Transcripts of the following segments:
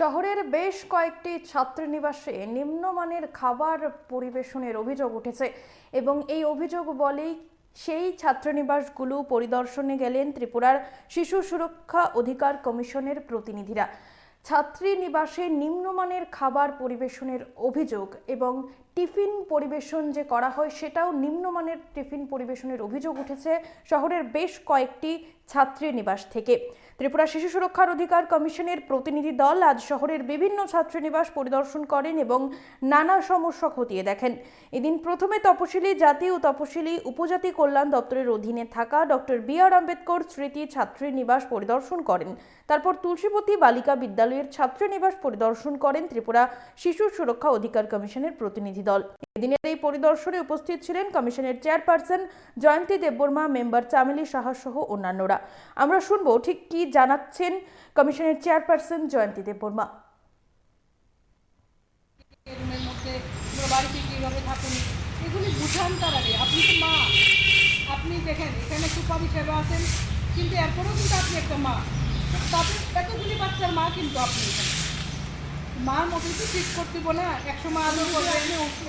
শহরের বেশ কয়েকটি ছাত্রীনিবাসে নিম্নমানের খাবার পরিবেশনের অভিযোগ উঠেছে এবং এই অভিযোগ বলেই সেই ছাত্রীনিবাসগুলো পরিদর্শনে গেলেন ত্রিপুরার শিশু সুরক্ষা অধিকার কমিশনের প্রতিনিধিরা। ছাত্রীনিবাসে নিম্নমানের খাবার পরিবেশনের অভিযোগ এবং টিফিন পরিবেশন যে করা হয় সেটাও নিম্নমানের টিফিন পরিবেশনের অভিযোগ উঠেছে শহরের বেশ কয়েকটি ছাত্রীনিবাস থেকে। ত্রিপুরা শিশু সুরক্ষার অধিকার কমিশনের প্রতিনিধি দল আজ শহরের বিভিন্ন ছাত্রীনিবাস পরিদর্শন করেন এবং নানা সমস্যা খতিয়ে দেখেন। এদিন প্রথমে তপশিলি জাতি ও তপশিলি উপজাতি কল্যাণ দপ্তরের অধীনে থাকা ডক্টর বি.আর. আম্বেদকর স্মৃতি ছাত্রীনিবাস পরিদর্শন করেন। তারপর তুলসীবতী বালিকা বিদ্যালয়ের ছাত্রীনিবাস পরিদর্শন করেন ত্রিপুরা শিশু সুরক্ষা অধিকার কমিশনের প্রতিনিধি দল। এদিনের এই পরিদর্শনে উপস্থিত ছিলেন কমিশনের চেয়ারপারসন জয়ন্তী দেববর্মা, মেম্বার চামেলি সাহা সহ অন্যান্যরা। আমরা শুনবো ঠিক কি জানাচ্ছেন কমিশনের চেয়ারপারসন জয়ন্তী দেববর্মা। রুমের মধ্যে বাড়িতে কীভাবে থাকুন এগুলি বুঝান তার আগে। আপনি তো মা, আপনি দেখেন এখানে সুপার হিসেবে আছেন, কিন্তু এরপরেও কিন্তু আপনি একটা মা, তাতে এতগুলি বাচ্চার মা, কিন্তু আপনি মার মতো তো ঠিক করতে না, একসময় আদর করবেন,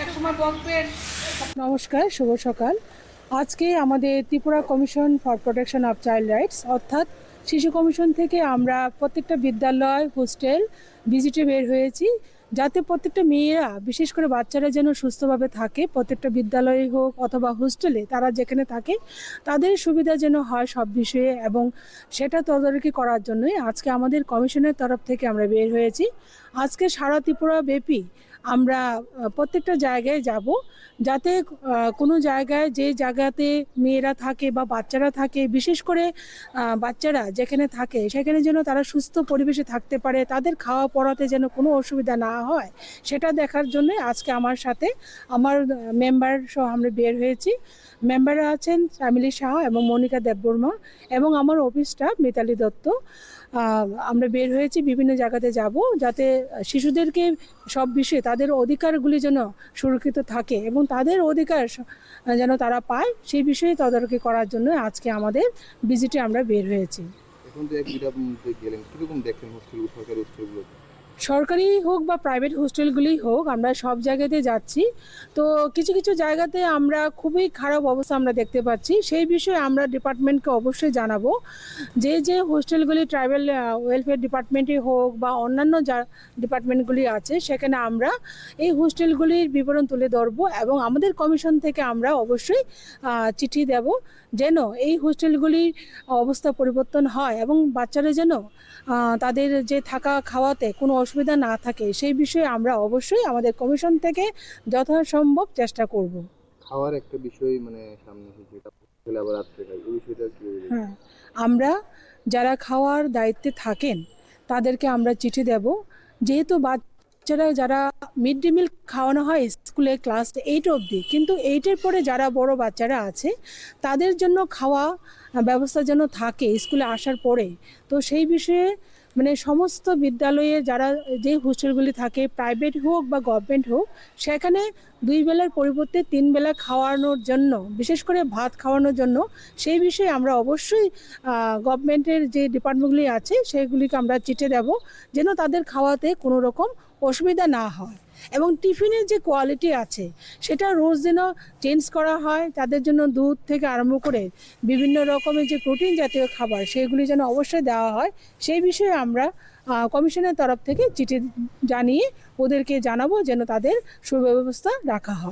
একসময় বকবেন। নমস্কার, শুভ সকাল। আজকে আমাদের Tripura commission for protection of child rights অর্থাৎ শিশু কমিশন থেকে আমরা প্রত্যেকটা বিদ্যালয়, হোস্টেল ভিজিটে বের হয়েছি, যাতে প্রত্যেকটা মেয়েরা, বিশেষ করে বাচ্চারা যেন সুস্থভাবে থাকে। প্রত্যেকটা বিদ্যালয়ে হোক অথবা হোস্টেলে তারা যেখানে থাকে তাদের সুবিধা যেন হয় সব বিষয়ে, এবং সেটা তদারকি করার জন্যই আজকে আমাদের কমিশনের তরফ থেকে আমরা বের হয়েছি। আজকে সারা ত্রিপুরা ব্যাপী আমরা প্রত্যেকটা জায়গায় যাব, যাতে কোনো জায়গায় যে জায়গাতে মেয়েরা থাকে বা বাচ্চারা থাকে, বিশেষ করে বাচ্চারা যেখানে থাকে সেখানে যেন তারা সুস্থ পরিবেশে থাকতে পারে, তাদের খাওয়া পড়াতে যেন কোনো অসুবিধা না হয়, সেটা দেখার জন্য আজকে আমার সাথে আমার মেম্বার সহ আমরা বের হয়েছি। মেম্বাররা আছেন চামেলি সাহা এবং মনিকা দেববর্মা এবং আমার অফিস স্টাফ মিতালি দত্ত। আমরা বের হয়েছি বিভিন্ন জায়গাতে যাব, যাতে শিশুদেরকে সব বিষয়ে তাদের অধিকারগুলি যেন সুরক্ষিত থাকে এবং তাদের অধিকার যেন তারা পায়, সেই বিষয়ে তদারকি করার জন্য আজকে আমাদের ভিজিটে আমরা বের হয়েছি। এখন তো গেলেন, কিরকম দেখেন হোস্টেল, সরকারি হোস্টেলগুলো? সরকারি হোক বা প্রাইভেট হোস্টেলগুলি হোক, আমরা সব জায়গাতে যাচ্ছি। তো কিছু কিছু জায়গাতে আমরা খুবই খারাপ অবস্থা আমরা দেখতে পাচ্ছি, সেই বিষয়ে আমরা ডিপার্টমেন্টকে অবশ্যই জানাবো। যে যে হোস্টেলগুলি ট্রাইবাল ওয়েলফেয়ার ডিপার্টমেন্টে হোক বা অন্যান্য যা ডিপার্টমেন্টগুলি আছে, সেখানে আমরা এই হোস্টেলগুলির বিবরণ তুলে ধরবো এবং আমাদের কমিশন থেকে আমরা অবশ্যই চিঠি দেব, যেন এই হোস্টেলগুলির অবস্থা পরিবর্তন হয় এবং বাচ্চারা যেন তাদের যে থাকা খাওয়াতে কোনো অসুবিধা না থাকে, সেই বিষয়ে আমরা অবশ্যই আমাদের কমিশন থেকে যথাসম্ভব চেষ্টা করব। খাওয়ার একটা বিষয় সামনে এসেছে, এটা হোস্টেলে আবার রাত্রে খাই, এই বিষয়টা কি? হ্যাঁ, আমরা যারা খাওয়ার দায়িত্বে থাকেন তাদেরকে আমরা চিঠি দেব, যেহেতু বাচ্চারা যারা মিড ডে মিল খাওয়ানো হয় স্কুলে ক্লাস 8 অবধি, কিন্তু 8-এর পরে যারা বড় বাচ্চারা আছে তাদের জন্য খাওয়া ব্যবস্থা যেন থাকে স্কুলে আসার পরে। তো সেই বিষয়ে সমস্ত বিদ্যালয়ে যারা যে হোস্টেলগুলি থাকে, প্রাইভেট হোক বা গভর্নমেন্ট হোক, সেখানে 2 বেলার পরিবর্তে 3 বেলা খাওয়ানোর জন্য, বিশেষ করে ভাত খাওয়ানোর জন্য, সেই বিষয়ে আমরা অবশ্যই গভর্নমেন্টের যে ডিপার্টমেন্টগুলি আছে সেগুলিকে আমরা চিঠি দেব, যেন তাদের খাওয়াতে কোনো রকম অসুবিধা না হয়। এবং টিফিনের যে কোয়ালিটি আছে সেটা রোজ যেন চেঞ্জ করা হয়, তাদের জন্য দুধ থেকে আরম্ভ করে বিভিন্ন রকমের যে প্রোটিন জাতীয় খাবার সেগুলি যেন অবশ্যই দেওয়া হয়, সেই বিষয়ে আমরা কমিশনের তরফ থেকে চিঠি জানিয়ে ওদেরকে জানাবো যেন তাদের সুব্যবস্থা রাখা হয়।